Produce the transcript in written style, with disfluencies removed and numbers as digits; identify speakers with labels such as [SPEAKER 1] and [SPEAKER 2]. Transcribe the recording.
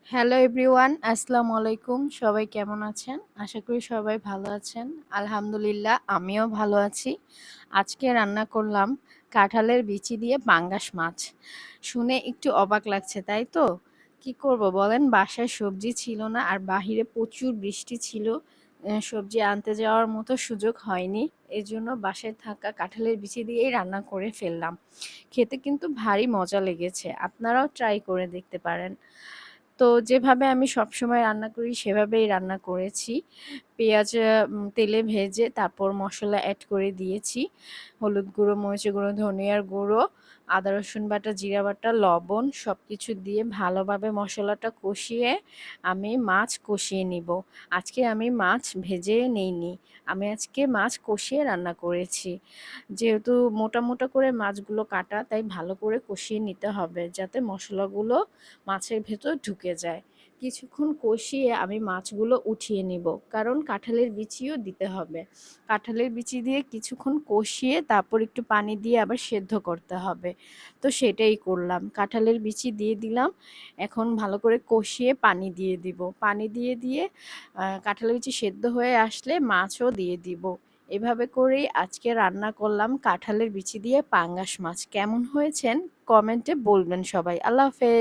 [SPEAKER 1] Hello everyone, আসসালামু আলাইকুম। সবাই কেমন আছেন? আশা করি সবাই ভালো আছেন। আলহামদুলিল্লাহ, আমিও ভালো আছি। আজকে রান্না করলাম কাঁঠালের বিচি দিয়ে পাঙ্গাস মাছ। শুনে একটু অবাক লাগছে, তাই তো? কি করব বলেন? বাসায় সবজি ছিল না আর বাহিরে প্রচুর বৃষ্টি ছিল। সবজি আনতে যাওয়ার মতো সুযোগ হয়নি। এজন্য বাসায় থাকা কাঁঠালের বিচি দিয়েই রান্না করে ফেললাম। খেতে কিন্তু ভারী মজা লেগেছে। আপনারাও ট্রাই করে দেখতে পারেন। তো যেভাবে আমি সবসময় রান্না করি সেভাবেই রান্না করেছি। পেঁয়াজ তেলে ভেজে তারপর মসলা অ্যাড করে দিয়েছি। হলুদ গুঁড়ো, মরিচের গুঁড়ো, ধনিয়ার গুঁড়ো, আদা রসুন বাটা, জিরা বাটা, লবণ সবকিছু দিয়ে ভালোভাবে মসলাটা কষিয়ে আমি মাছ কষিয়ে নিব। আজকে আমি মাছ ভেজে নেইনি। আমি আজকে মাছ কষিয়ে রান্না করেছি। যেহেতু মোটা মোটা করে মাছগুলো কাটা, তাই ভালো করে কষিয়ে নিতে হবে যাতে মশলাগুলো মাছের ভেতর ঢুকে যায়। কিছুক্ষণ কষিয়ে আমি মাছগুলো উঠিয়ে নিব, কারণ কাঁঠালের বিচিও দিতে হবে। কাঁঠালের বিচি দিয়ে কিছুক্ষণ কষিয়ে তারপর একটু পানি দিয়ে আবার সেদ্ধ করতে হবে। তো সেটাই করলাম, কাঁঠালের বিচি দিয়ে দিলাম। এখন ভালো করে কষিয়ে পানি দিয়ে দিব। পানি দিয়ে দিয়ে কাঁঠালের বিচি সেদ্ধ হয়ে আসলে মাছও দিয়ে দিব। এভাবে করেই আজকে রান্না করলাম কাঁঠালের বিচি দিয়ে পাঙ্গাস মাছ। কেমন হয়েছেন কমেন্টে বলবেন সবাই। আল্লাহ হাফেজ।